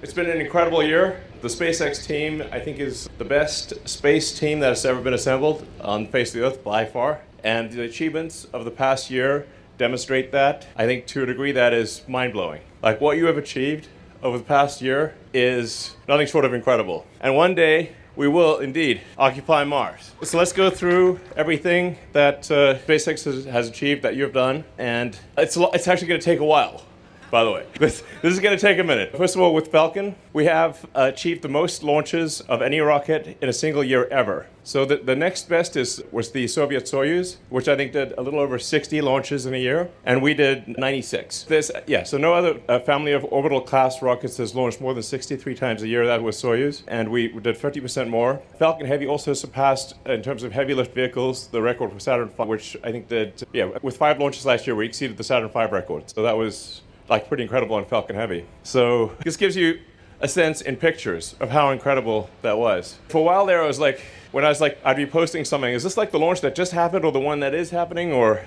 It's been an incredible year. The SpaceX team, I think, is the best space team that has ever been assembled on the face of the Earth by far. And the achievements of the past year demonstrate that. I think to a degree that is mind-blowing. Like what you have achieved over the past year is nothing short of incredible. And one day, we will indeed occupy Mars. So let's go through everything that SpaceX has achieved that you've done. And it's actually going to take a while. By the way, this is going to take a minute. First of all, with Falcon, we have achieved the most launches of any rocket in a single year ever. So the next best was the Soviet Soyuz, which I think did a little over 60 launches in a year, and we did 96. So no other family of orbital class rockets has launched more than 63 times a year. That was Soyuz, and we did 50% more. Falcon Heavy also surpassed, in terms of heavy lift vehicles, the record for Saturn V, which I think did, with 5 launches last year, we exceeded the Saturn V record. So that was pretty incredible on Falcon Heavy. So this gives you a sense in pictures of how incredible that was. For a while there, I'd be posting something, is this like the launch that just happened or the one that is happening? Or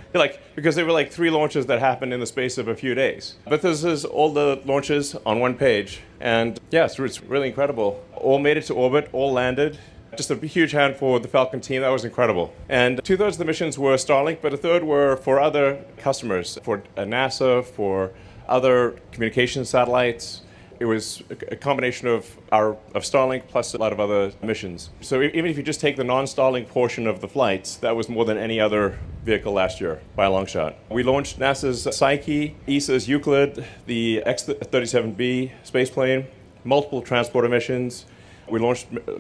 because there were 3 launches that happened in the space of a few days. But this is all the launches on one page. And yes, it's really incredible. All made it to orbit, all landed. Just a huge hand for the Falcon team. That was incredible. And 2/3 of the missions were Starlink, but 1/3 were for other customers, for NASA, for other communication satellites. It was a combination of Starlink plus a lot of other missions. So even if you just take the non-Starlink portion of the flights, that was more than any other vehicle last year by a long shot. We launched NASA's Psyche, ESA's Euclid, the X-37B spaceplane, multiple transporter missions. We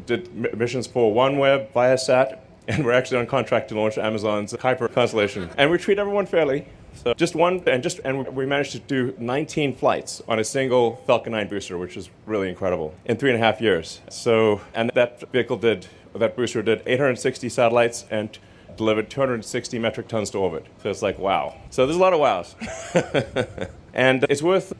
did missions for OneWeb, Viasat, and we're actually on contract to launch Amazon's Kuiper constellation. And we treat everyone fairly. So and we managed to do 19 flights on a single Falcon 9 booster, which is really incredible, in 3.5 years. So, and that booster did 860 satellites and delivered 260 metric tons to orbit. So it's like, wow. So there's a lot of wows. And it's worth,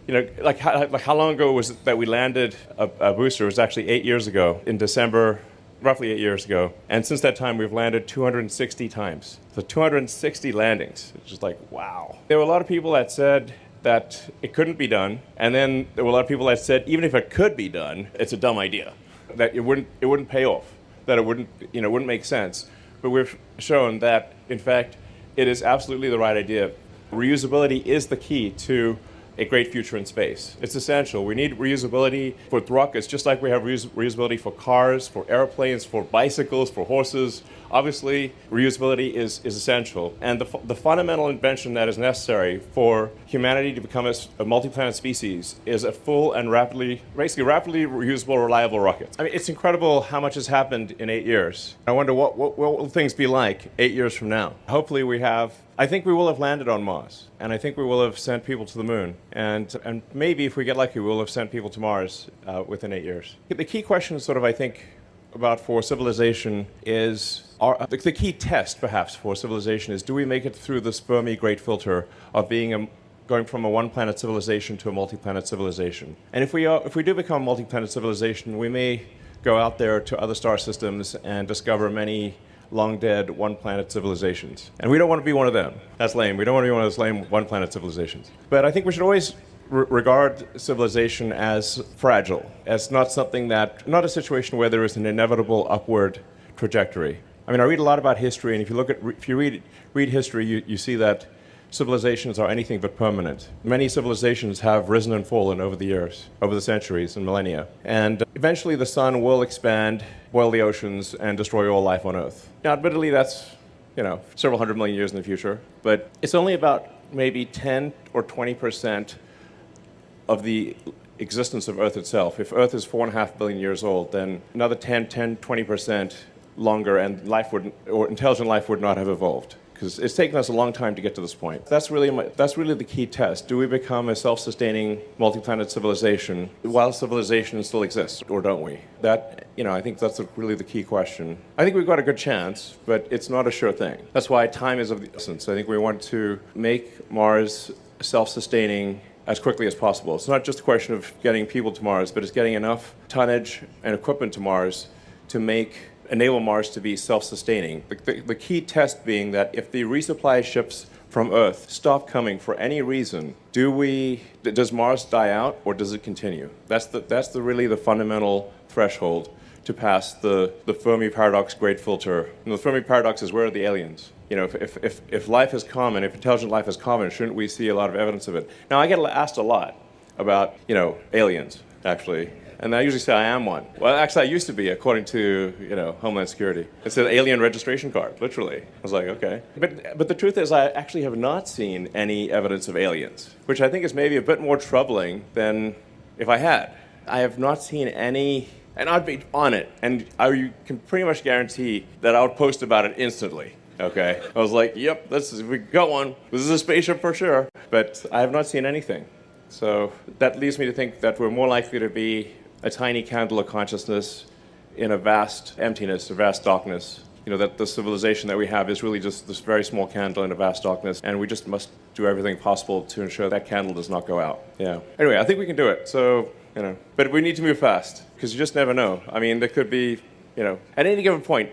how long ago was it that we landed a booster? It was actually 8 years ago in December. Roughly 8 years ago. And since that time, we've landed 260 times. So 260 landings. It's just like, wow. There were a lot of people that said that it couldn't be done. And then there were a lot of people that said, even if it could be done, it's a dumb idea. That it wouldn't pay off. That it wouldn't make sense. But we've shown that, in fact, it is absolutely the right idea. Reusability is the key to a great future in space. It's essential. We need reusability for rockets, just like we have reusability for cars, for airplanes, for bicycles, for horses. Obviously, reusability is essential. And the fundamental invention that is necessary for humanity to become a multi-planet species is a full and rapidly reusable, reliable rocket. I mean, it's incredible how much has happened in 8 years. I wonder what will things be like 8 years from now. Hopefully I think we will have landed on Mars, and I think we will have sent people to the moon, and maybe if we get lucky, we'll have sent people to Mars within 8 years. The key question, I think, about for civilization is, the key test, perhaps, for civilization is, do we make it through this Fermi great filter of going from a one-planet civilization to a multi-planet civilization? And if we do become a multi-planet civilization, we may go out there to other star systems and discover many long-dead one-planet civilizations. And we don't want to be one of them. That's lame. We don't want to be one of those lame one-planet civilizations. But I think we should always regard civilization as fragile, as not a situation where there is an inevitable upward trajectory. I mean, I read a lot about history, and if you read history, you see that civilizations are anything but permanent. Many civilizations have risen and fallen over the years, over the centuries and millennia. And eventually the sun will expand, boil the oceans, and destroy all life on Earth. Now, admittedly, that's several hundred million years in the future, but it's only about maybe 10 or 20% of the existence of Earth itself. If Earth is 4.5 billion years old, then another 20% longer, and intelligent life would not have evolved. Because it's taken us a long time to get to this point. That's really the key test. Do we become a self-sustaining multi-planet civilization while civilization still exists, or don't we? I think that's really the key question. I think we've got a good chance, but it's not a sure thing. That's why time is of the essence. I think we want to make Mars self-sustaining as quickly as possible. It's not just a question of getting people to Mars, but it's getting enough tonnage and equipment to Mars to enable Mars to be self-sustaining. The key test being that if the resupply ships from Earth stop coming for any reason, does Mars die out or does it continue? That's really the fundamental threshold to pass the Fermi paradox great filter. And the Fermi paradox is, where are the aliens? If life is common, if intelligent life is common, shouldn't we see a lot of evidence of it? Now, I get asked a lot about, aliens, actually. And I usually say I am one. Well, actually, I used to be, according to, Homeland Security. It said alien registration card, literally. I was like, okay. But the truth is, I actually have not seen any evidence of aliens, which I think is maybe a bit more troubling than if I had. I have not seen any, and I'd be on it. And you can pretty much guarantee that I would post about it instantly. Okay. I was like, yep, we got one. This is a spaceship for sure. But I have not seen anything. So that leads me to think that we're more likely to be a tiny candle of consciousness in a vast emptiness, a vast darkness. That the civilization that we have is really just this very small candle in a vast darkness, and we just must do everything possible to ensure that candle does not go out. Yeah. Anyway, I think we can do it. So, but we need to move fast, because you just never know. I mean, there could be, at any given point,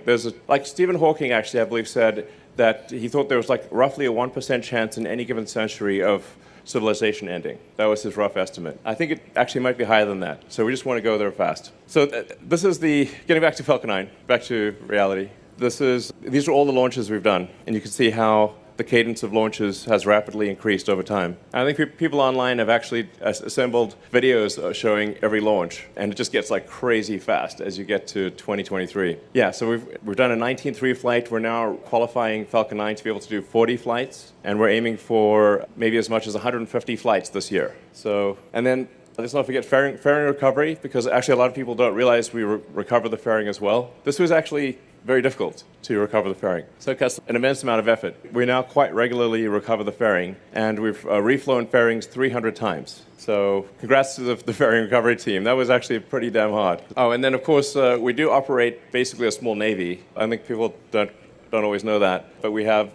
like Stephen Hawking actually, I believe, said that he thought there was like roughly a 1% chance in any given century of civilization ending. That was his rough estimate. I think it actually might be higher than that. So we just want to go there fast. So this is getting back to Falcon 9, back to reality. These are all the launches we've done. And you can see how the cadence of launches has rapidly increased over time. And I think people online have actually assembled videos showing every launch. And it just gets like crazy fast as you get to 2023. Yeah, so we've done a 19.3 flight. We're now qualifying Falcon 9 to be able to do 40 flights. And we're aiming for maybe as much as 150 flights this year. And then let's not forget fairing recovery, because actually a lot of people don't realize we recover the fairing as well. This was actually very difficult to recover the fairing. So it costs an immense amount of effort. We now quite regularly recover the fairing, and we've reflown fairings 300 times. So congrats to the fairing recovery team. That was actually pretty damn hard. Oh, and then of course we do operate basically a small navy. I think people don't always know that, but we have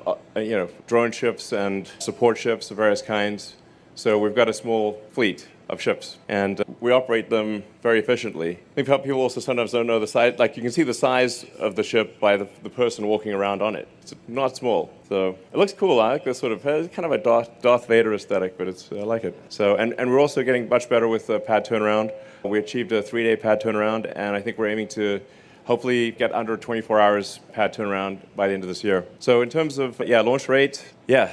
drone ships and support ships of various kinds. So we've got a small fleet of ships, and we operate them very efficiently. I think people also sometimes don't know the size. Like, you can see the size of the ship by the person walking around on it. It's not small. So it looks cool. I like this sort of, it's kind of a Darth Vader aesthetic, but I like it. So, and we're also getting much better with pad turnaround. We achieved a 3-day pad turnaround, and I think we're aiming to hopefully get under 24 hours pad turnaround by the end of this year. So in terms of, launch rate,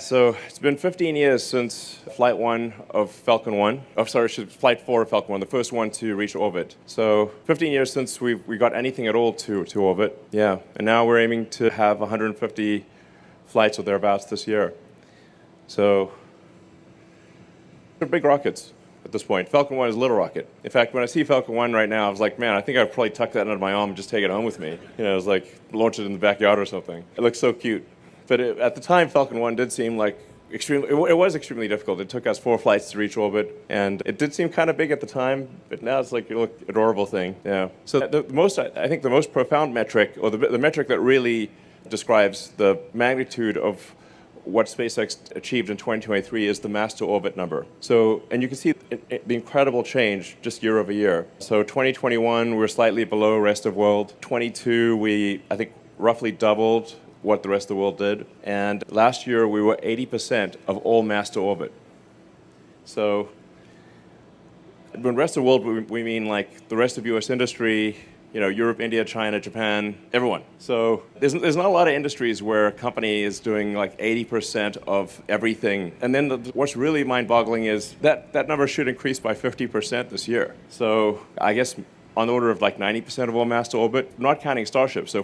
so it's been 15 years since Flight 1 of Falcon 1. Flight 4 of Falcon 1, the first one to reach orbit. So 15 years since we got anything at all to orbit. Yeah, and now we're aiming to have 150 flights or thereabouts this year. So they're big rockets at this point. Falcon 1 is a little rocket. In fact, when I see Falcon 1 right now, I was like, man, I think I'd probably tuck that under my arm and just take it home with me. It was like, launch it in the backyard or something. It looks so cute. But at the time, Falcon 1 did seem like it was extremely difficult. It took us 4 flights to reach orbit, and it did seem kind of big at the time, but now it's like a look adorable thing. Yeah. So I think the most profound metric, or the metric that really describes the magnitude of what SpaceX achieved in 2023 is the mass to orbit number. So, and you can see the incredible change just year over year. So 2021, we're slightly below rest of world. 22, we, I think, roughly doubled what the rest of the world did. And last year, we were 80% of all mass to orbit. So when rest of the world, we mean like the rest of US industry, Europe, India, China, Japan, everyone. So there's not a lot of industries where a company is doing like 80% of everything. And then what's really mind-boggling is that number should increase by 50% this year. So I guess on the order of like 90% of all mass to orbit, not counting Starship. So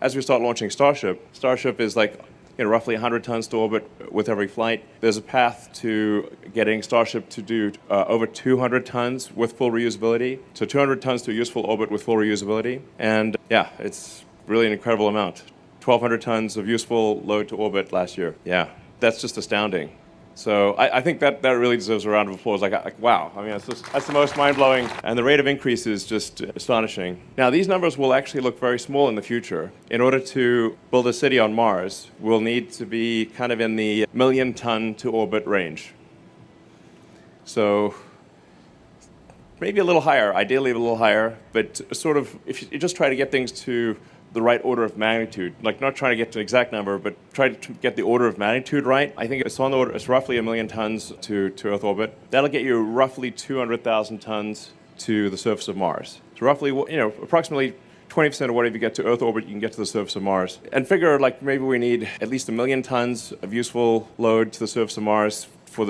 as we start launching Starship is like roughly 100 tons to orbit with every flight. There's a path to getting Starship to do over 200 tons with full reusability. So 200 tons to useful orbit with full reusability. And it's really an incredible amount. 1,200 tons of useful load to orbit last year. Yeah, that's just astounding. So I think that really deserves a round of applause. Like wow, I mean, that's the most mind-blowing, and the rate of increase is just astonishing. Now, these numbers will actually look very small in the future. In order to build a city on Mars, we'll need to be kind of in the million-ton to orbit range. So maybe a little higher, ideally a little higher, but sort of, if you just try to get things to the right order of magnitude, like not trying to get to an exact number, but try to get the order of magnitude right. I think it's roughly 1 million tons to Earth orbit. That'll get you roughly 200,000 tons to the surface of Mars. So roughly, approximately 20% of whatever you get to Earth orbit, you can get to the surface of Mars. And figure like maybe we need at least 1 million tons of useful load to the surface of Mars for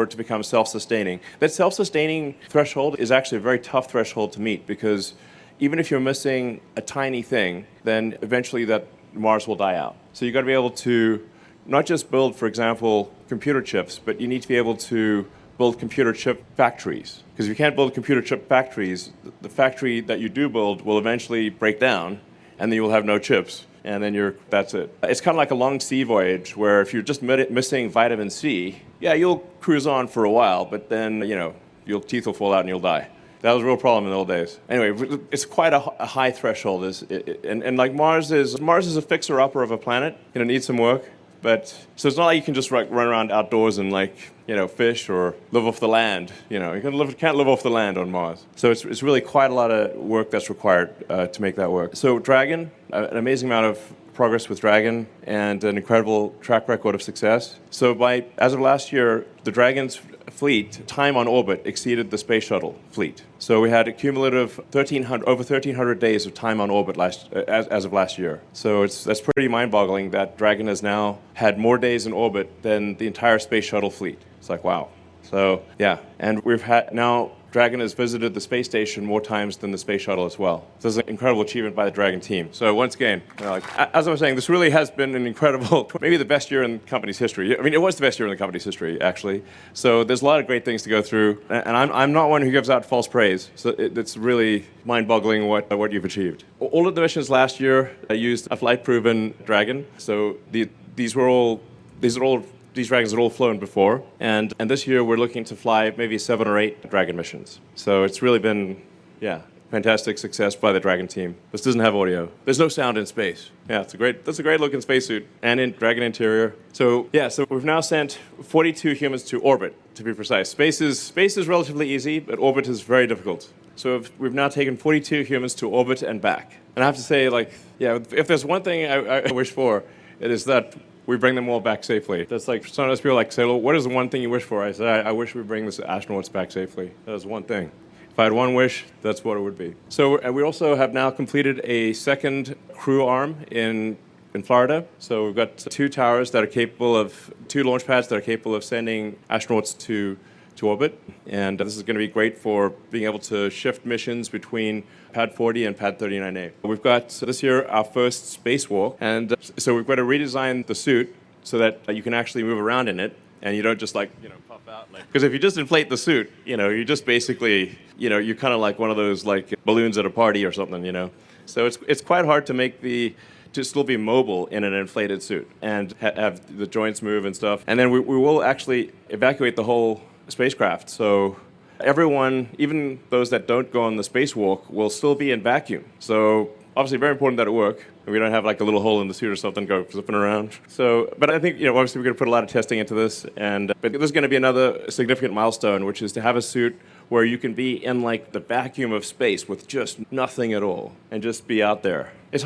it to become self-sustaining. That self-sustaining threshold is actually a very tough threshold to meet, because even if you're missing a tiny thing, then eventually that Mars will die out. So you've got to be able to not just build, for example, computer chips, but you need to be able to build computer chip factories. Because if you can't build computer chip factories, the factory that you do build will eventually break down, and then you will have no chips, and then that's it. It's kind of like a long sea voyage, where if you're just missing vitamin C, yeah, you'll cruise on for a while, but then, your teeth will fall out and you'll die. That was a real problem in the old days. Anyway, it's quite a high threshold. And like Mars is a fixer-upper of a planet. It needs some work. So it's not like you can just run around outdoors and fish or live off the land. You can't live off the land on Mars. So it's really quite a lot of work that's required to make that work. So Dragon, an amazing amount of progress with Dragon and an incredible track record of success. So as of last year, the Dragon's fleet time on orbit exceeded the space shuttle fleet. So we had a cumulative over 1,300 days of time on orbit as of last year. So that's pretty mind-boggling that Dragon has now had more days in orbit than the entire space shuttle fleet. It's like, wow. So yeah, and Dragon has visited the space station more times than the space shuttle as well. So this is an incredible achievement by the Dragon team. So once again, as I was saying, this really has been an incredible, maybe the best year in the company's history. I mean, it was the best year in the company's history, actually. So there's a lot of great things to go through. And I'm not one who gives out false praise. So it's really mind-boggling what you've achieved. All of the missions last year used a flight-proven Dragon. So these Dragons had all flown before, and this year we're looking to fly maybe 7 or 8 Dragon missions. So it's really been, fantastic success by the Dragon team. This doesn't have audio. There's no sound in space. Yeah, that's a great looking spacesuit and in Dragon interior. So we've now sent 42 humans to orbit, to be precise. Space is relatively easy, but orbit is very difficult. So we've now taken 42 humans to orbit and back. And I have to say, if there's one thing I wish for, it is that we bring them all back safely. That's like, sometimes people say, well, what is the one thing you wish for? I said, I wish we bring the astronauts back safely. That was one thing. If I had one wish, that's what it would be. So we also have now completed a second crew arm in Florida. So we've got 2 towers that are capable of, 2 launch pads that are capable of sending astronauts to orbit. And this is going to be great for being able to shift missions between Pad 40 and Pad 39A. We've got this year our first spacewalk, and so we've got to redesign the suit so that you can actually move around in it, and you don't just pop out. Because if you just inflate the suit, you just basically, you're kind of like one of those balloons at a party or something, So it's quite hard to still be mobile in an inflated suit and have the joints move and stuff. And then we will actually evacuate the whole spacecraft. So everyone, even those that don't go on the spacewalk, will still be in vacuum. So obviously very important that it work. We don't have a little hole in the suit or something go flipping around. So, but I think, obviously we're going to put a lot of testing into this. But there's going to be another significant milestone, which is to have a suit where you can be in the vacuum of space with just nothing at all and just be out there. It's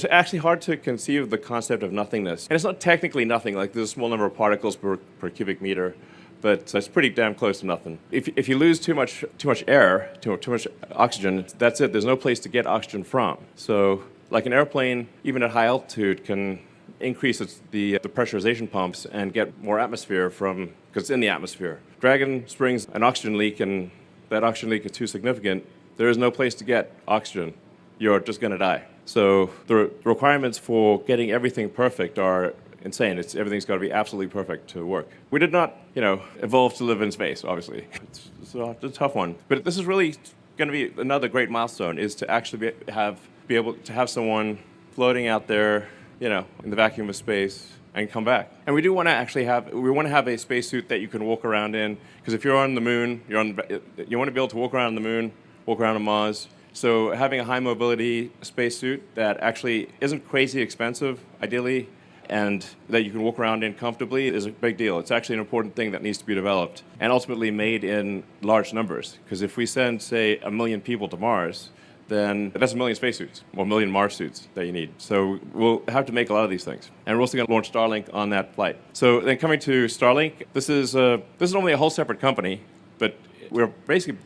actually hard to conceive the concept of nothingness. And it's not technically nothing, there's a small number of particles per cubic meter. But it's pretty damn close to nothing. If you lose too much air, too much oxygen, that's it. There's no place to get oxygen from. So, an airplane, even at high altitude, can increase the pressurization pumps and get more atmosphere because it's in the atmosphere. Dragon springs an oxygen leak, and that oxygen leak is too significant. There is no place to get oxygen. You're just going to die. So the requirements for getting everything perfect are insane. Everything's got to be absolutely perfect to work. We did not, evolve to live in space, obviously. It's a tough one. But this is really going to be another great milestone, is to actually be able to have someone floating out there, in the vacuum of space and come back. And we do want to actually have a spacesuit that you can walk around in, because if you're on the moon, you want to be able to walk around on the moon, walk around on Mars. So having a high mobility spacesuit that actually isn't crazy expensive, ideally, and that you can walk around in comfortably is a big deal. It's actually an important thing that needs to be developed and ultimately made in large numbers. Because if we send, say, 1 million people to Mars, then that's a million spacesuits or a million Mars suits that you need. So we'll have to make a lot of these things. And we're also going to launch Starlink on that flight. So then coming to Starlink, this is normally a whole separate company, but we're basically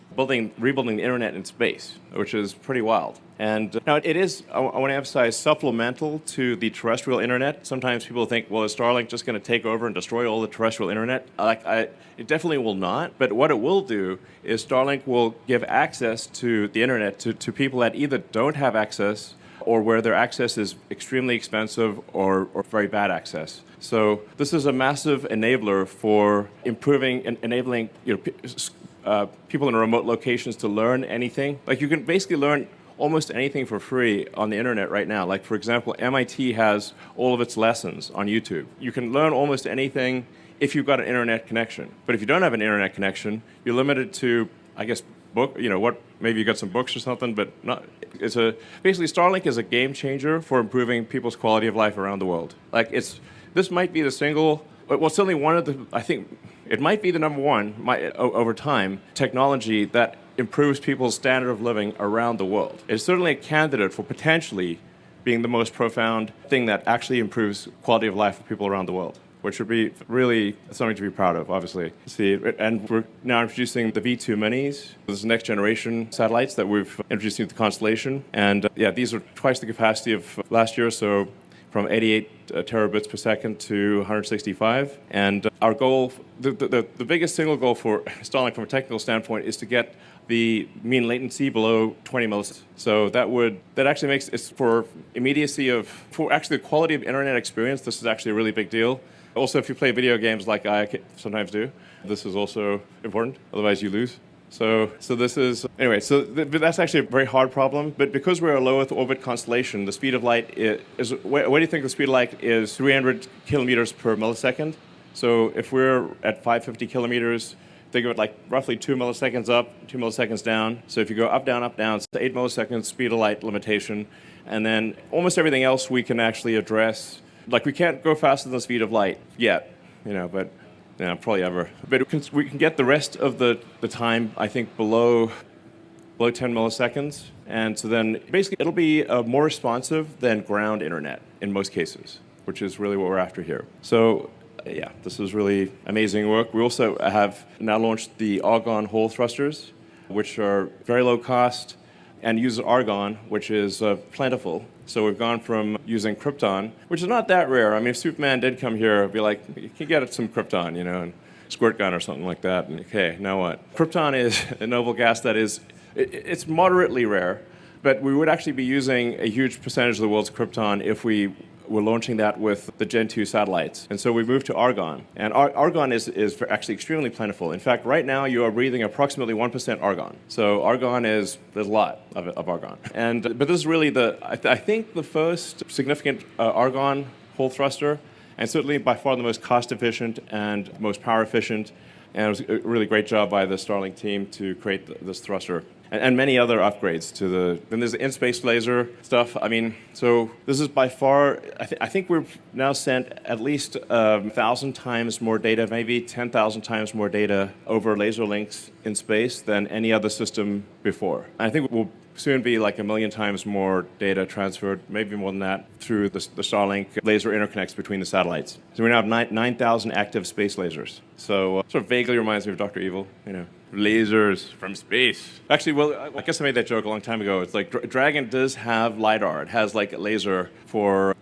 rebuilding the internet in space, which is pretty wild. And now it is, I want to emphasize, supplemental to the terrestrial internet. Sometimes people think, well, is Starlink just going to take over and destroy all the terrestrial internet? It definitely will not. But what it will do is Starlink will give access to the internet to people that either don't have access or where their access is extremely expensive or very bad access. So this is a massive enabler for enabling people in remote locations to learn anything. Like you can basically learn almost anything for free on the internet right now. Like for example, MIT has all of its lessons on YouTube. You can learn almost anything if you've got an internet connection. But if you don't have an internet connection, you're limited to, I guess, maybe you got some books or something, but not. Basically Starlink is a game changer for improving people's quality of life around the world. This might be certainly one of the, I think, it might be the number one, over time, technology that improves people's standard of living around the world. It's certainly a candidate for potentially being the most profound thing that actually improves quality of life for people around the world, which would be really something to be proud of, obviously. And we're now introducing the V2 Minis. This is next generation satellites that we've introduced into the constellation. And these are twice the capacity of last year, so from 88 terabits per second to 165. And our goal, the biggest single goal for Starlink from a technical standpoint is to get the mean latency below 20 milliseconds. So that actually makes it for immediacy for actually the quality of internet experience, this is actually a really big deal. Also, if you play video games like I sometimes do, this is also important, otherwise you lose. So this is, anyway, that's actually a very hard problem, but because we're a low Earth orbit constellation, the speed of light is, what do you think the speed of light is? 300 kilometers per millisecond. So if we're at 550 kilometers, think of it like roughly 2 milliseconds up, 2 milliseconds down. So if you go up, down, it's 8 milliseconds speed of light limitation. And then almost everything else we can actually address. Like we can't go faster than the speed of light yet, but probably ever. But we can get the rest of the time, I think, below 10 milliseconds. And so then basically it'll be more responsive than ground internet in most cases, which is really what we're after here. So this is really amazing work. We also have now launched the argon Hall thrusters, which are very low cost and use argon, which is plentiful. So we've gone from using krypton, which is not that rare. I mean, if Superman did come here, it'd be like, you can get some krypton, and squirt gun or something like that. And okay, now what? Krypton is a noble gas that it's moderately rare, but we would actually be using a huge percentage of the world's krypton if we were launching that with the Gen 2 satellites. And so we moved to argon. And argon is actually extremely plentiful. In fact, right now you are breathing approximately 1% argon. So there's a lot of argon. But this is really I think the first significant argon Hall thruster, and certainly by far the most cost efficient and most power efficient. And it was a really great job by the Starlink team to create this thruster. And many other upgrades to then there's the in-space laser stuff. I mean, so this is by far, I think we've now sent at least 1,000 times more data, maybe 10,000 times more data over laser links in space than any other system before. I think we'll soon be like 1 million times more data transferred, maybe more than that, through the Starlink laser interconnects between the satellites. So we now have 9,000 active space lasers. So sort of vaguely reminds me of Dr. Evil, lasers from space. Actually, well, I guess I made that joke a long time ago. It's like Dragon does have LiDAR. It has like a laser for,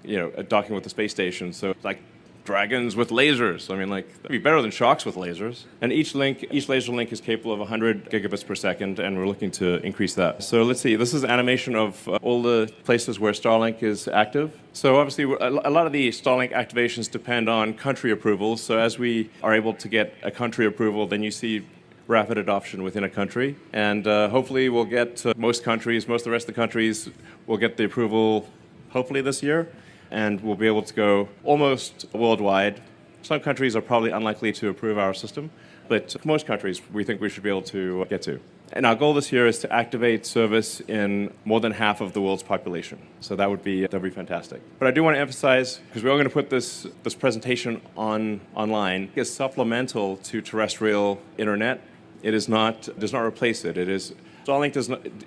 docking with the space station. So it's like dragons with lasers. I mean, that'd be better than sharks with lasers. And each laser link is capable of 100 gigabits per second, and we're looking to increase that. So let's see. This is animation of all the places where Starlink is active. So obviously, a lot of the Starlink activations depend on country approvals. So as we are able to get a country approval, then you see rapid adoption within a country. And hopefully we'll get most of the rest of the countries will get the approval hopefully this year. And we'll be able to go almost worldwide. Some countries are probably unlikely to approve our system, but most countries we think we should be able to get to. And our goal this year is to activate service in more than half of the world's population. So that'd be fantastic. But I do want to emphasize, because we're all going to put this presentation online, it's supplemental to terrestrial internet. It does not replace it. It is Starlink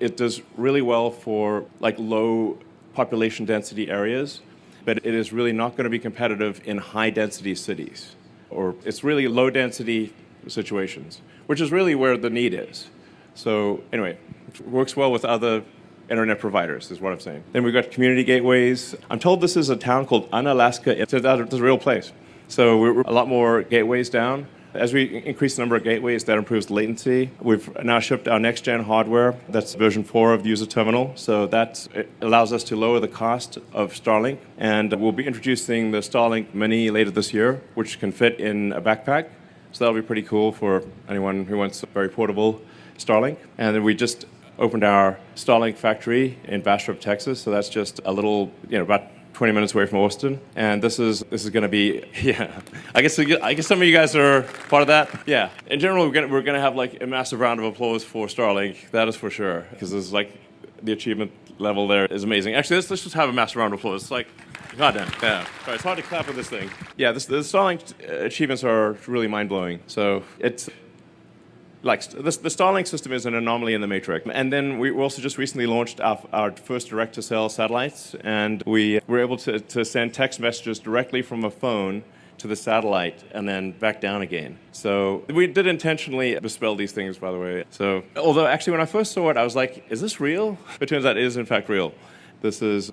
it does really well for like low population density areas, but it is really not going to be competitive in high density cities, or it's really low density situations, which is really where the need is. So anyway, it works well with other internet providers, is what I'm saying. Then we've got community gateways. I'm told this is a town called Unalaska. It's a real place. So we're a lot more gateways down. As we increase the number of gateways, that improves latency. We've now shipped our next-gen hardware. That's version 4 of the user terminal. So it allows us to lower the cost of Starlink. And we'll be introducing the Starlink Mini later this year, which can fit in a backpack. So that'll be pretty cool for anyone who wants a very portable Starlink. And then we just opened our Starlink factory in Bastrop, Texas. So that's just a little, about 20 minutes away from Austin. And this is going to be, yeah. I guess some of you guys are part of that. Yeah. In general, we're going to have like a massive round of applause for Starlink. That is for sure, because it's like the achievement level there is amazing. Actually, let's just have a massive round of applause. It's like, goddamn. Yeah. Sorry, it's hard to clap with this thing. Yeah. The Starlink achievements are really mind blowing. So it's. Like the Starlink system is an anomaly in the matrix. And then we also just recently launched our first direct-to-cell satellites, and we were able to send text messages directly from a phone to the satellite and then back down again. So we did intentionally misspell these things, by the way. So although actually when I first saw it, I was like, is this real? It turns out it is in fact real. This is,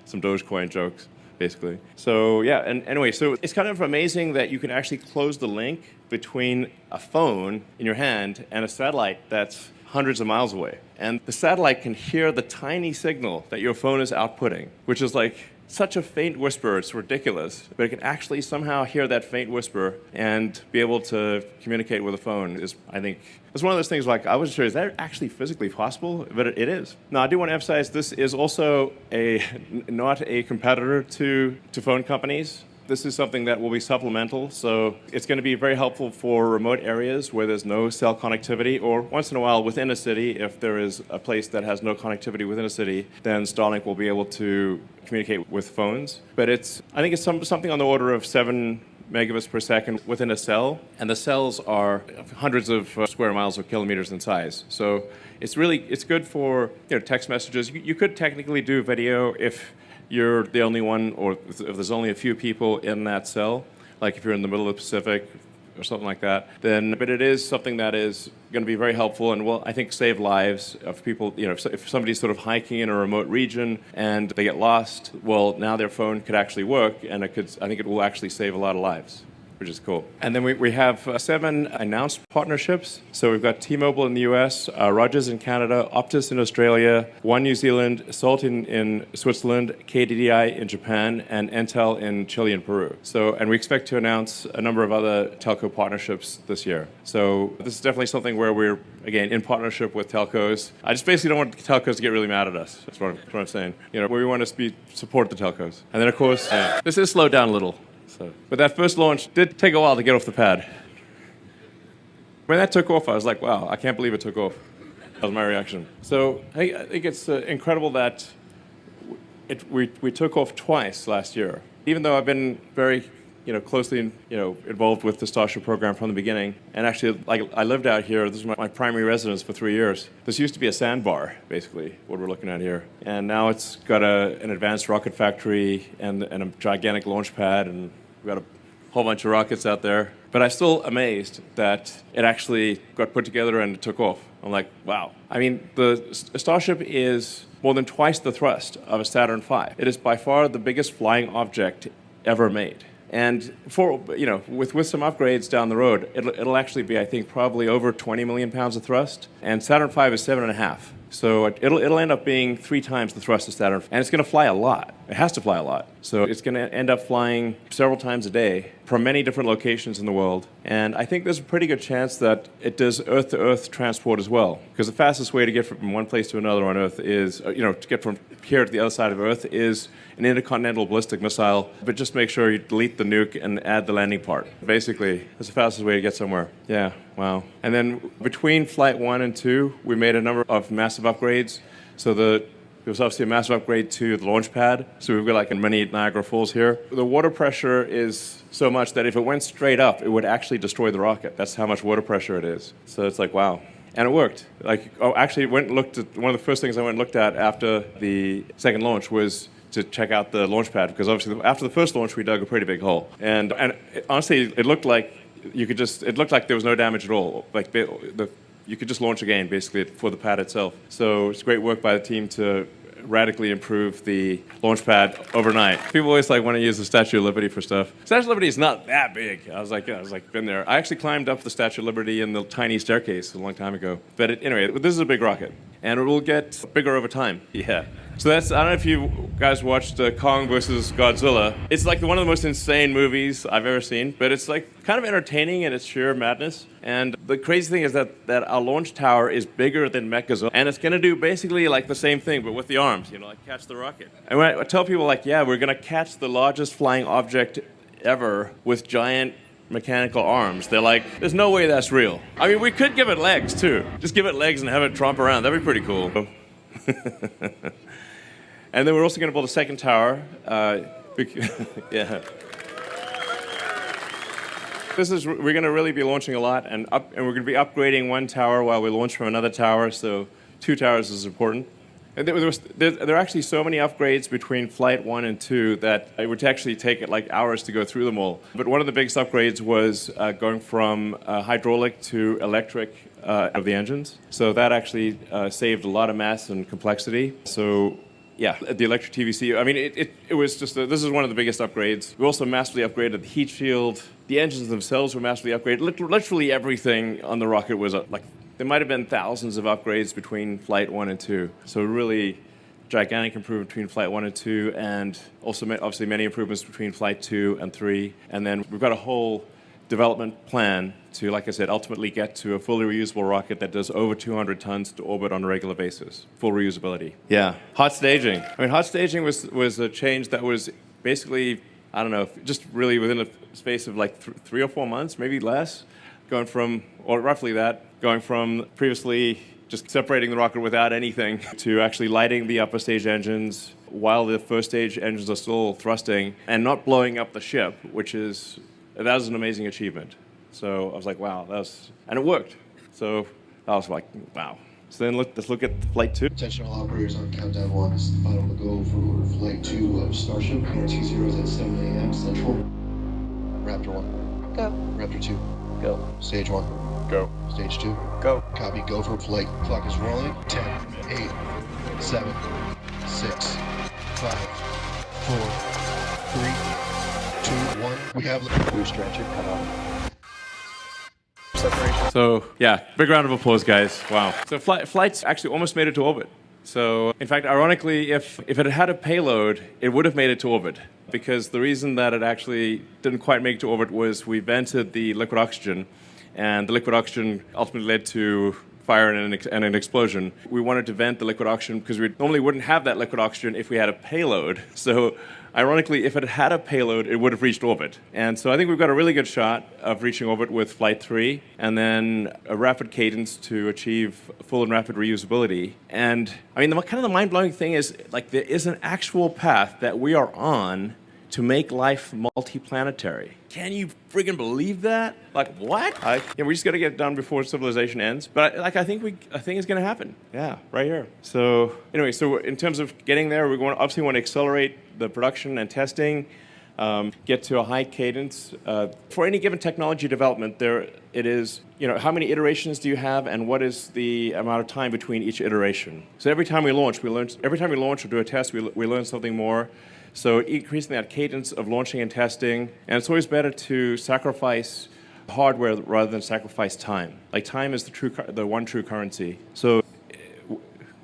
some Dogecoin jokes, basically. So yeah, and anyway, so it's kind of amazing that you can actually close the link between a phone in your hand and a satellite that's hundreds of miles away. And the satellite can hear the tiny signal that your phone is outputting, which is like such a faint whisper, it's ridiculous. But it can actually somehow hear that faint whisper and be able to communicate with a phone is, I think, it's one of those things like, I wasn't sure, is that actually physically possible? But it is. Now, I do want to emphasize this is also not a competitor to phone companies. This is something that will be supplemental, so it's going to be very helpful for remote areas where there's no cell connectivity, or once in a while within a city, if there is a place that has no connectivity within a city, then Starlink will be able to communicate with phones. But I think it's something on the order of 7 megabits per second within a cell, and the cells are hundreds of square miles or kilometers in size. So it's good for text messages. You could technically do video if you're the only one, or if there's only a few people in that cell, like if you're in the middle of the Pacific or something like that, but it is something that is going to be very helpful and will, I think, save lives of people. If somebody's sort of hiking in a remote region and they get lost, well, now their phone could actually work, and I think it will actually save a lot of lives, which is cool. And then we have 7 announced partnerships. So we've got T-Mobile in the US, Rogers in Canada, Optus in Australia, One New Zealand, Salt in Switzerland, KDDI in Japan, and Entel in Chile and Peru. And we expect to announce a number of other telco partnerships this year. So this is definitely something where we're, again, in partnership with telcos. I just basically don't want telcos to get really mad at us. That's what I'm saying. We want to support the telcos. And then, of course, this is slowed down a little. But that first launch did take a while to get off the pad. When that took off, I was like, wow, I can't believe it took off. That was my reaction. So I think it's incredible that we took off twice last year. Even though I've been very closely involved with the Starship program from the beginning. And actually, I lived out here. This is my primary residence for 3 years. This used to be a sandbar, basically, what we're looking at here. And now it's got an advanced rocket factory and a gigantic launch pad, and we've got a whole bunch of rockets out there. But I'm still amazed that it actually got put together and it took off. I'm like, wow. I mean, the Starship is more than twice the thrust of a Saturn V. It is by far the biggest flying object ever made. And with some upgrades down the road, it'll actually be, I think, probably over 20 million pounds of thrust. And Saturn V is 7.5. So it'll end up being 3 times the thrust of Saturn, and it's going to fly a lot. It has to fly a lot. So it's going to end up flying several times a day from many different locations in the world. And I think there's a pretty good chance that it does Earth-to-Earth transport as well. Because the fastest way to get from one place to another on Earth is, to get from here to the other side of Earth is an intercontinental ballistic missile. But just make sure you delete the nuke and add the landing part. Basically, that's the fastest way to get somewhere. Yeah, wow. And then between Flight 1 and 2, we made a number of massive upgrades. So there was obviously a massive upgrade to the launch pad. So we've got like a mini Niagara Falls here. The water pressure is so much that if it went straight up, it would actually destroy the rocket. That's how much water pressure it is. So it's like, wow. And it worked. Actually, went and looked at one of the first things I went and looked at after the second launch was to check out the launch pad, because obviously after the first launch we dug a pretty big hole, and honestly it looked like there was no damage at all. Like you could just launch again basically for the pad itself. So it's great work by the team to radically improve the launch pad overnight. People always want to use the Statue of Liberty for stuff. Statue of Liberty is not that big. I was been there. I actually climbed up the Statue of Liberty in the tiny staircase a long time ago. But anyway, this is a big rocket, and it will get bigger over time. Yeah. So I don't know if you guys watched Kong vs. Godzilla. It's one of the most insane movies I've ever seen, but it's kind of entertaining in its sheer madness. And the crazy thing is that our launch tower is bigger than Mechagodzilla, and it's going to do basically the same thing, but with the arms, catch the rocket. And when I tell people yeah, we're going to catch the largest flying object ever with giant mechanical arms, they're like, there's no way that's real. I mean, we could give it legs too. Just give it legs and have it tromp around. That'd be pretty cool. And then we're also going to build a second tower. Yeah. We're going to really be launching a lot, and we're going to be upgrading one tower while we launch from another tower, so 2 towers is important. And there are actually so many upgrades between Flight 1 and 2 that it would actually take hours to go through them all. But one of the biggest upgrades was going from hydraulic to electric of the engines. So that actually saved a lot of mass and complexity. So yeah, the electric TVC, I mean, it was just, this is one of the biggest upgrades. We also massively upgraded the heat shield. The engines themselves were massively upgraded. Literally everything on the rocket was there might have been thousands of upgrades between Flight 1 and 2. So really gigantic improvement between Flight 1 and 2, and also obviously many improvements between Flight 2 and 3. And then we've got a whole development plan to, like I said, ultimately get to a fully reusable rocket that does over 200 tons to orbit on a regular basis. Full reusability. Yeah. Hot staging. I mean, hot staging was a change that was basically, I don't know, just really within a space of 3 or 4 months, maybe less, going from previously just separating the rocket without anything to actually lighting the upper stage engines while the first stage engines are still thrusting and not blowing up the ship, that was an amazing achievement. So I was like, wow, and it worked. So I was like, wow. So then let's look at Flight 2. Attention all operators on countdown 1. This is the final go for Flight 2 of Starship. ERT 0 is at 7 a.m. Central. Raptor 1. Go. Raptor 2. Go. Stage 1. Go. Stage 2. Go. Copy, go for flight. Clock is rolling. 10, 8, 7, 6, 5, 4, 3, 2, 1. We have Boost stretcher cut off. Separation. So yeah, big round of applause, guys. Wow. So flights actually almost made it to orbit. So in fact, ironically, if it had a payload, it would have made it to orbit. Because the reason that it actually didn't quite make it to orbit was we vented the liquid oxygen, and the liquid oxygen ultimately led to fire and an explosion. We wanted to vent the liquid oxygen because we normally wouldn't have that liquid oxygen if we had a payload. So ironically, if it had a payload, it would have reached orbit. And so I think we've got a really good shot of reaching orbit with Flight 3, and then a rapid cadence to achieve full and rapid reusability. And I mean, the mind-blowing thing is, there is an actual path that we are on to make life multiplanetary. Can you friggin' believe that? What? We just got to get it done before civilization ends. But I think it's going to happen. Yeah, right here. So anyway, so in terms of getting there, we obviously want to accelerate the production and testing, get to a high cadence. For any given technology development, it is, how many iterations do you have, and what is the amount of time between each iteration? So every time we launch or do a test, we learn something more. So increasing that cadence of launching and testing, and it's always better to sacrifice hardware rather than sacrifice time. Time is the one true currency. So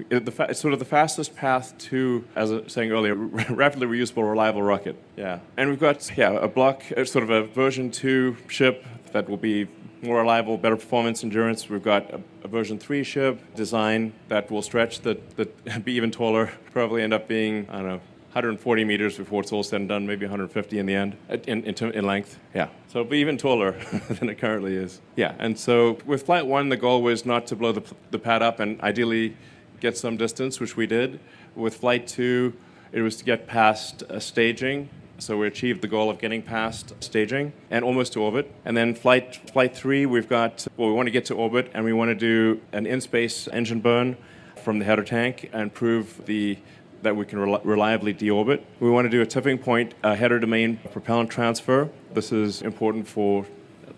it's sort of the fastest path to, as I was saying earlier, rapidly reusable, reliable rocket. Yeah, and we've got a block, sort of a version 2 ship that will be more reliable, better performance, endurance. We've got a version 3 ship design that will stretch, that be even taller, probably end up being, I don't know, 140 meters before it's all said and done, maybe 150 in the end, in length. Yeah, so it'll be even taller than it currently is. Yeah, and so with Flight 1, the goal was not to blow the pad up and ideally get some distance, which we did. With Flight 2, it was to get past staging. So we achieved the goal of getting past staging and almost to orbit. And then flight 3, we want to get to orbit, and we want to do an in-space engine burn from the header tank and prove that we can reliably deorbit. We want to do a tipping point header domain propellant transfer. This is important for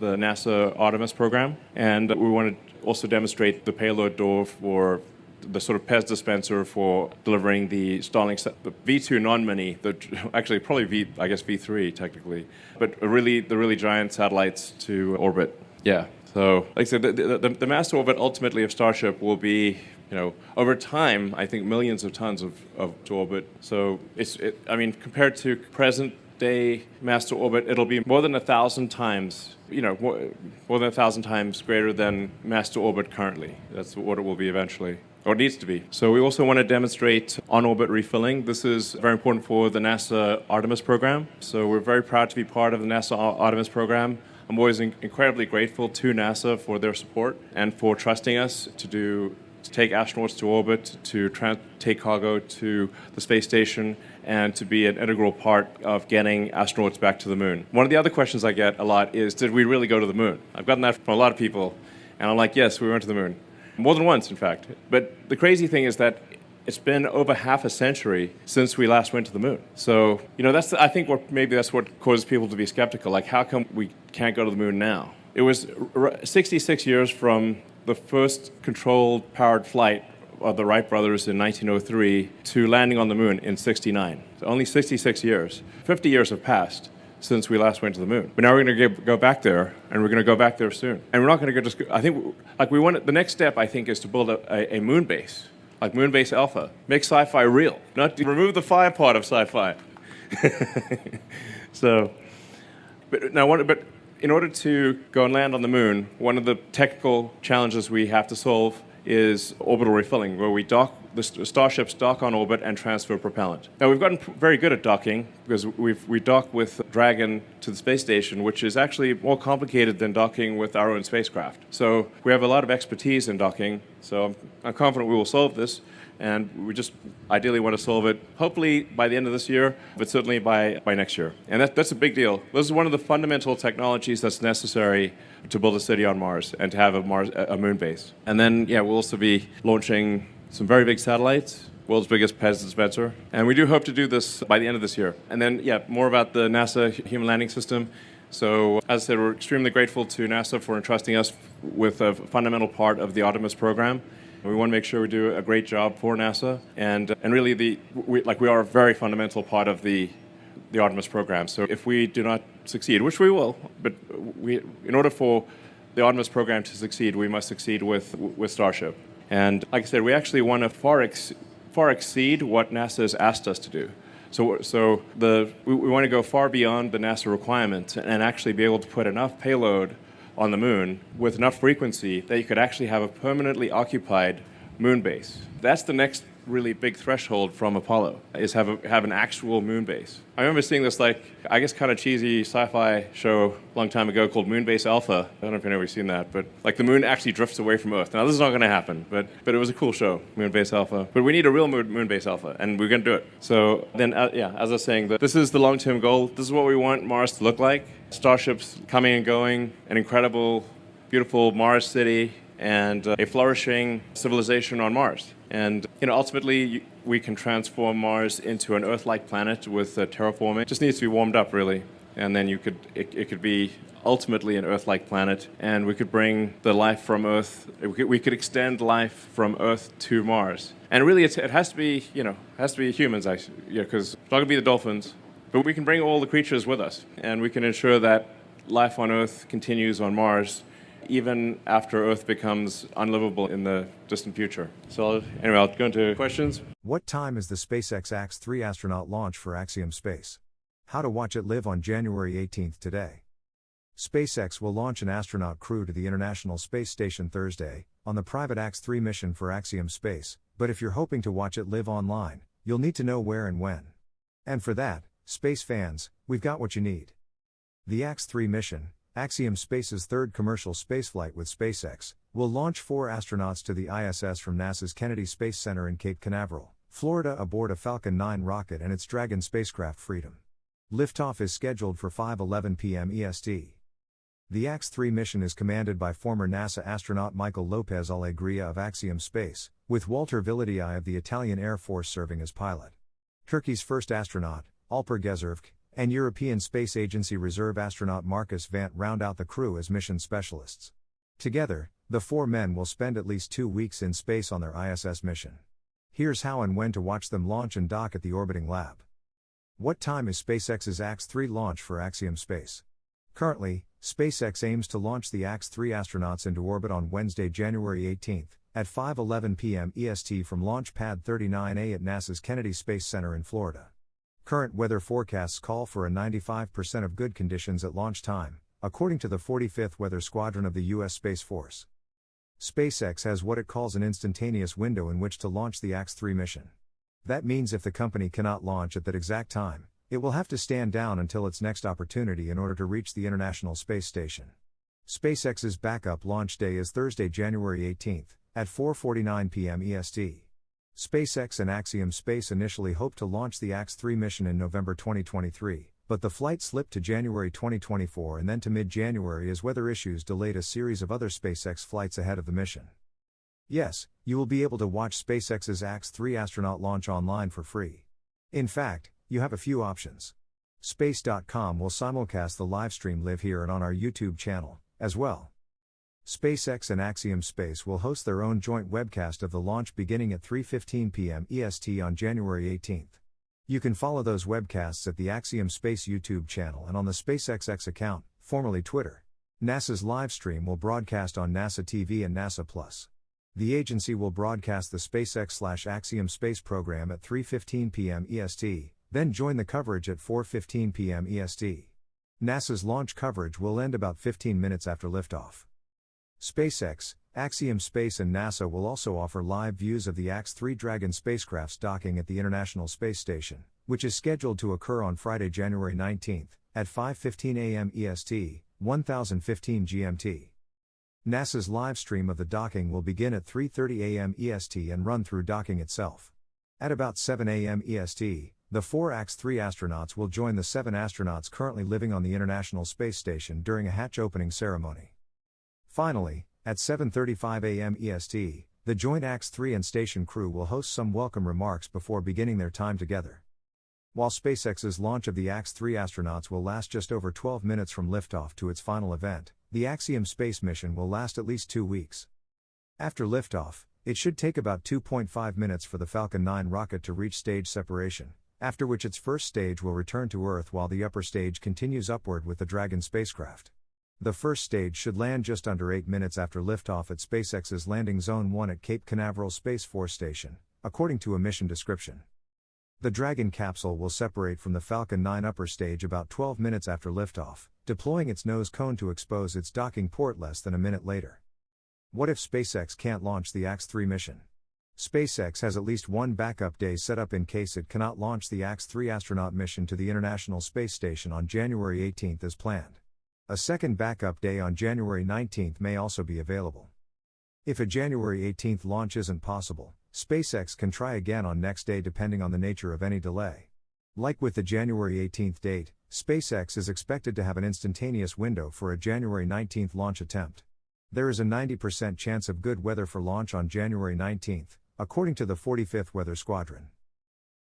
the NASA Artemis program. And we want to also demonstrate the payload door for the sort of Pez dispenser for delivering the Starlink, the V2 non-mini, actually probably V3 technically, but the really giant satellites to orbit. Yeah. So, like I said, the mass orbit ultimately of Starship will be, over time, I think millions of tons to orbit. So compared to present day mass to orbit, it'll be more than 1,000 times, more than 1,000 times greater than mass to orbit currently. That's what it will be eventually, or it needs to be. So we also want to demonstrate on-orbit refilling. This is very important for the NASA Artemis program. So we're very proud to be part of the NASA Artemis program. I'm always incredibly grateful to NASA for their support and for trusting us to take astronauts to orbit, to take cargo to the space station, and to be an integral part of getting astronauts back to the moon. One of the other questions I get a lot is, did we really go to the moon? I've gotten that from a lot of people, and I'm like, yes, we went to the moon. More than once, in fact. But the crazy thing is that it's been over half a century since we last went to the moon. So, I think that's what causes people to be skeptical. Like, how come we can't go to the moon now? It was 66 years from the first controlled powered flight of the Wright brothers in 1903 to landing on the moon in 69. So only 66 years. 50 years have passed since we last went to the moon. But now we're going to go back there, and we're going to go back there soon. And we're not going to just go, I think, the next step, I think, is to build a moon base, like Moonbase Alpha. Make sci-fi real, not to remove the fire part of sci-fi. But in order to go and land on the moon, one of the technical challenges we have to solve is orbital refilling, where the starships dock on orbit and transfer propellant. Now, we've gotten very good at docking because we dock with Dragon to the space station, which is actually more complicated than docking with our own spacecraft. So we have a lot of expertise in docking, so I'm confident we will solve this. And we just ideally want to solve it, hopefully by the end of this year, but certainly by next year. And that's a big deal. This is one of the fundamental technologies that's necessary to build a city on Mars and to have a moon base. And then, we'll also be launching some very big satellites, world's biggest Pez dispenser. And we do hope to do this by the end of this year. And then, more about the NASA Human Landing System. So, as I said, we're extremely grateful to NASA for entrusting us with a fundamental part of the Artemis program. We want to make sure we do a great job for NASA, and really we are a very fundamental part of the Artemis program. So if we do not succeed, which we will, but in order for the Artemis program to succeed, we must succeed with Starship. And like I said, we actually want to far exceed what NASA has asked us to do. So we want to go far beyond the NASA requirements and actually be able to put enough payload on the moon with enough frequency that you could actually have a permanently occupied moon base. That's the next really big threshold from Apollo, is have an actual moon base. I remember seeing this kind of cheesy sci-fi show a long time ago called Moonbase Alpha. I don't know if you've ever seen that, but the moon actually drifts away from Earth. Now this is not going to happen, but it was a cool show, Moonbase Alpha. But we need a real Moonbase Alpha, and we're going to do it. So then, as I was saying, this is the long-term goal. This is what we want Mars to look like. Starships coming and going, an incredible, beautiful Mars city, and a flourishing civilization on Mars. And ultimately, we can transform Mars into an Earth-like planet with terraforming. It just needs to be warmed up, really. And then it could be ultimately an Earth-like planet, and we could bring the life from Earth. We could extend life from Earth to Mars. And really, it has to be humans, because it's not going to be the dolphins. But we can bring all the creatures with us, and we can ensure that life on Earth continues on Mars, even after Earth becomes unlivable in the distant future. So I'll go into questions. What time is the SpaceX Ax-3 astronaut launch for Axiom Space? How to watch it live on January 18th today. SpaceX will launch an astronaut crew to the International Space Station Thursday, on the private Ax-3 mission for Axiom Space, but if you're hoping to watch it live online, you'll need to know where and when. And for that, space fans, we've got what you need. The Ax-3 mission, Axiom Space's third commercial spaceflight with SpaceX, will launch 4 astronauts to the ISS from NASA's Kennedy Space Center in Cape Canaveral, Florida aboard a Falcon 9 rocket and its Dragon spacecraft Freedom. Liftoff is scheduled for 5:11 p.m. EST. The AX-3 mission is commanded by former NASA astronaut Michael Lopez Allegria of Axiom Space, with Walter Villadi of the Italian Air Force serving as pilot. Turkey's first astronaut, Alper Gezervk, and European Space Agency Reserve astronaut Marcus Vant round out the crew as mission specialists. Together, the four men will spend at least 2 weeks in space on their ISS mission. Here's how and when to watch them launch and dock at the orbiting lab. What time is SpaceX's AX-3 launch for Axiom Space? Currently, SpaceX aims to launch the AX-3 astronauts into orbit on Wednesday, January 18, at 5:11 p.m. EST from Launch Pad 39A at NASA's Kennedy Space Center in Florida. Current weather forecasts call for a 95% of good conditions at launch time, according to the 45th Weather Squadron of the U.S. Space Force. SpaceX has what it calls an instantaneous window in which to launch the AX-3 mission. That means if the company cannot launch at that exact time, it will have to stand down until its next opportunity in order to reach the International Space Station. SpaceX's backup launch day is Thursday, January 18, at 4:49 p.m. EST. SpaceX and Axiom Space initially hoped to launch the AX-3 mission in November 2023, but the flight slipped to January 2024 and then to mid-January as weather issues delayed a series of other SpaceX flights ahead of the mission. Yes, you will be able to watch SpaceX's AX-3 astronaut launch online for free. In fact, you have a few options. Space.com will simulcast the livestream live here and on our YouTube channel, as well. SpaceX and Axiom Space will host their own joint webcast of the launch beginning at 3:15 p.m. EST on January 18. You can follow those webcasts at the Axiom Space YouTube channel and on the SpaceXX account, formerly Twitter. NASA's livestream will broadcast on NASA TV and NASA Plus. The agency will broadcast the SpaceX/Axiom Space program at 3:15 p.m. EST, then join the coverage at 4:15 p.m. EST. NASA's launch coverage will end about 15 minutes after liftoff. SpaceX, Axiom Space and NASA will also offer live views of the AX-3 Dragon spacecraft's docking at the International Space Station, which is scheduled to occur on Friday, January 19, at 5:15 a.m. EST, 1015 GMT. NASA's live stream of the docking will begin at 3:30 a.m. EST and run through docking itself. At about 7 a.m. EST, the 4 AX-3 astronauts will join the 7 astronauts currently living on the International Space Station during a hatch opening ceremony. Finally, at 7:35 a.m. EST, the joint AX-3 and station crew will host some welcome remarks before beginning their time together. While SpaceX's launch of the AX-3 astronauts will last just over 12 minutes from liftoff to its final event, the Axiom Space mission will last at least 2 weeks. After liftoff, it should take about 2.5 minutes for the Falcon 9 rocket to reach stage separation, after which its first stage will return to Earth while the upper stage continues upward with the Dragon spacecraft. The first stage should land just under 8 minutes after liftoff at SpaceX's Landing Zone 1 at Cape Canaveral Space Force Station, according to a mission description. The Dragon capsule will separate from the Falcon 9 upper stage about 12 minutes after liftoff, deploying its nose cone to expose its docking port less than a minute later. What if SpaceX can't launch the AX-3 mission? SpaceX has at least one backup day set up in case it cannot launch the AX-3 astronaut mission to the International Space Station on January 18 as planned. A second backup day on January 19 may also be available. If a January 18 launch isn't possible, SpaceX can try again on next day depending on the nature of any delay. Like with the January 18 date, SpaceX is expected to have an instantaneous window for a January 19 launch attempt. There is a 90% chance of good weather for launch on January 19, according to the 45th Weather Squadron.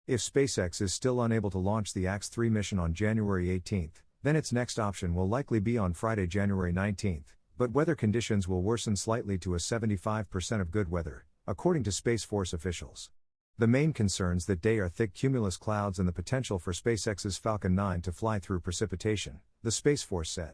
If SpaceX is still unable to launch the AX-3 mission on January 18, then its next option will likely be on Friday, January 19, but weather conditions will worsen slightly to a 75% of good weather, according to Space Force officials. The main concerns that day are thick cumulus clouds and the potential for SpaceX's Falcon 9 to fly through precipitation, the Space Force said.